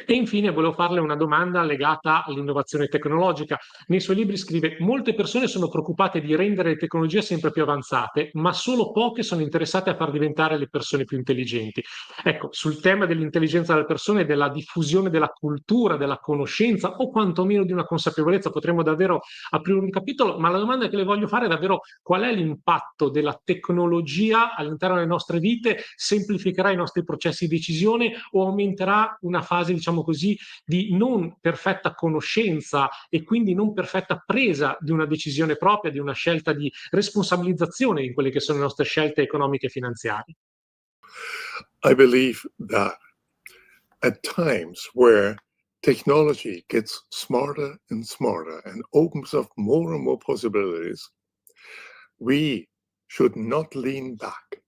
E infine volevo farle una domanda legata all'innovazione tecnologica. Nei suoi libri scrive: molte persone sono preoccupate di rendere le tecnologie sempre più avanzate, ma solo poche sono interessate a far diventare le persone più intelligenti. Ecco, sul tema dell'intelligenza delle persone, della diffusione della cultura, della conoscenza o quantomeno di una consapevolezza, potremmo davvero aprire un capitolo, ma la domanda che le voglio fare è davvero: qual è l'impatto della tecnologia all'interno delle nostre vite? Semplificherà i nostri processi di decisione o aumenterà una fase, diciamo così, di non perfetta conoscenza e quindi non perfetta presa di una decisione propria, di una scelta di responsabilizzazione in quelle che sono le nostre scelte economiche e finanziarie? I believe that at times where technology gets smarter and smarter and opens up more and more possibilities, we should not lean back.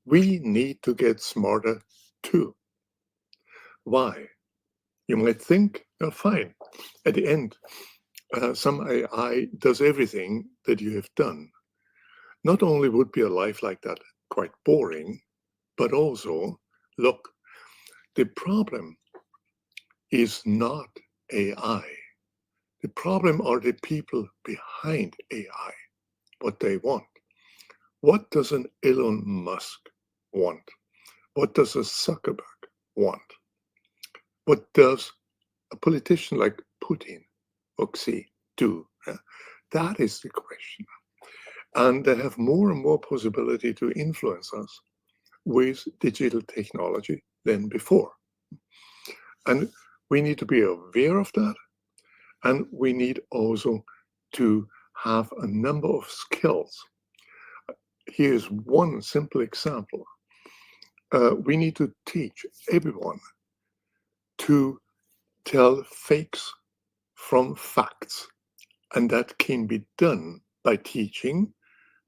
We need to get smarter too. Why? You might think, oh, fine, at the end, some AI does everything that you have done. Not only would be a life like that quite boring, but also, look, the problem is not AI. The problem are the people behind AI, what they want. What does an Elon Musk want? What does a Zuckerberg want? What does a politician like Putin or Xi do? That is the question. And they have more and more possibility to influence us with digital technology than before. And we need to be aware of that. And we need also to have a number of skills. Here's one simple example. We need to teach everyone to tell fakes from facts. And that can be done by teaching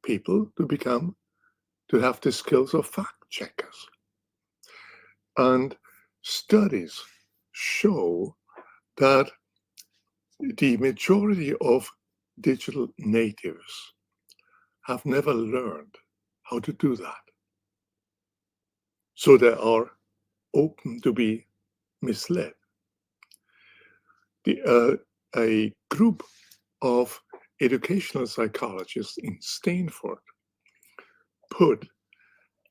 people to have the skills of fact checkers. And studies show that the majority of digital natives have never learned how to do that. So they are open to be misled. A group of educational psychologists in Stanford put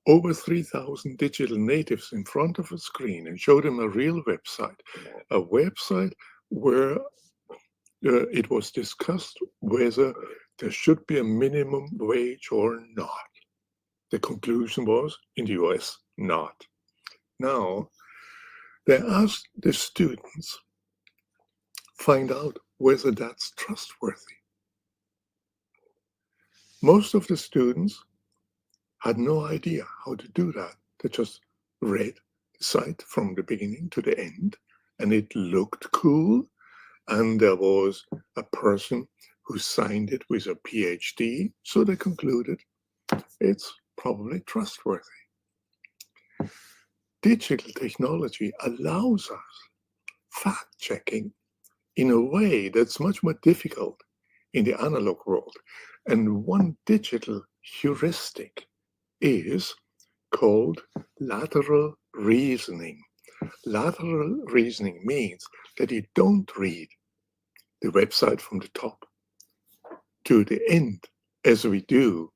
over 3,000 digital natives in front of a screen and showed them a real website, a website where it was discussed whether there should be a minimum wage or not. The conclusion was, in the US, not. Now, they asked the students, find out whether that's trustworthy. Most of the students had no idea how to do that. They just read the site from the beginning to the end, and it looked cool. And there was a person who signed it with a PhD, so they concluded it's probably trustworthy. Digital technology allows us fact-checking in a way that's much more difficult in the analog world. And one digital heuristic is called lateral reasoning. Lateral reasoning means that you don't read the website from the top to the end as we do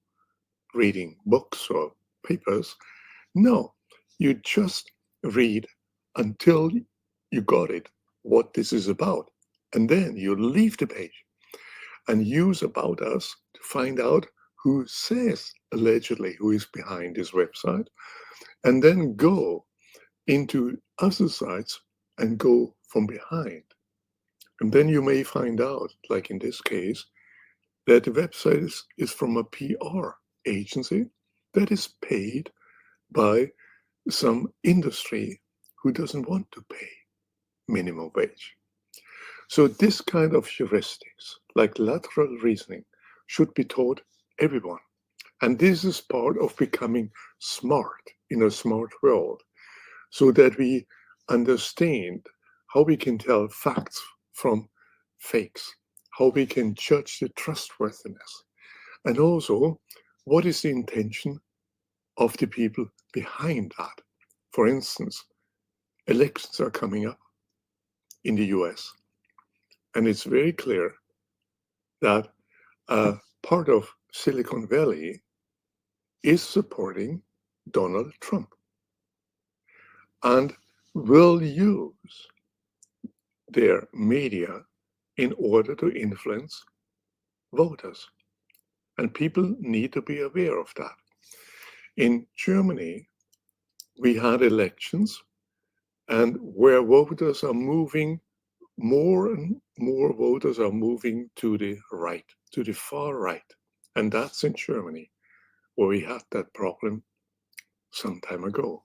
reading books or papers. No, you just read until you got it, what this is about. And then you leave the page and use About Us to find out who says allegedly who is behind this website, and then go into other sites and go from behind. And then you may find out, like in this case, that the website is from a PR agency that is paid by some industry who doesn't want to pay minimum wage. So this kind of heuristics, like lateral reasoning, should be taught everyone. And this is part of becoming smart in a smart world, so that we understand how we can tell facts from fakes, how we can judge the trustworthiness, and also what is the intention of the people behind that. For instance, elections are coming up in the US. And it's very clear that part of Silicon Valley is supporting Donald Trump and will use their media in order to influence voters. And people need to be aware of that. In Germany, we had elections, and where voters are moving, more and more voters are moving to the right, to the far right. And that's in Germany, where we had that problem some time ago.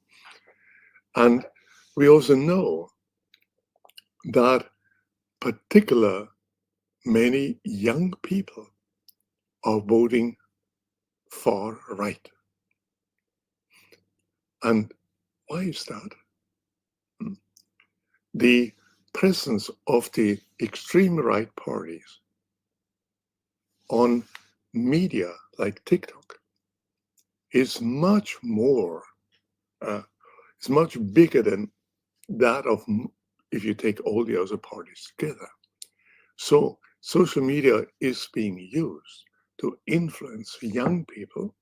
And we also know that particular many young people are voting far right. And why is that? The presence of the extreme right parties on media like TikTok is much more, it's much bigger than that of if you take all the other parties together. So social media is being used to influence young people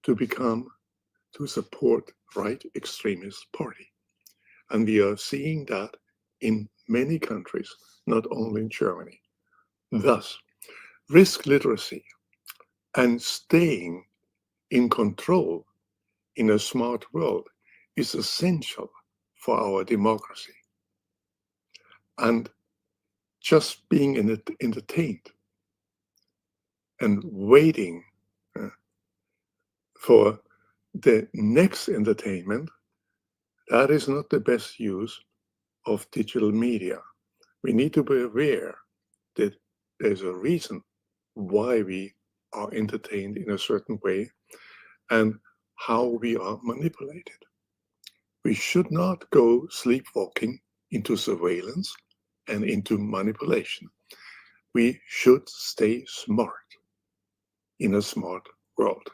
to support right extremist party. And we are seeing that in many countries, not only in Germany. Thus, risk literacy and staying in control in a smart world is essential for our democracy. And just being entertained and waiting for the next entertainment, that is not the best use of digital media. We need to be aware that there's a reason why we are entertained in a certain way and how we are manipulated. We should not go sleepwalking into surveillance and into manipulation. We should stay smart in a smart world.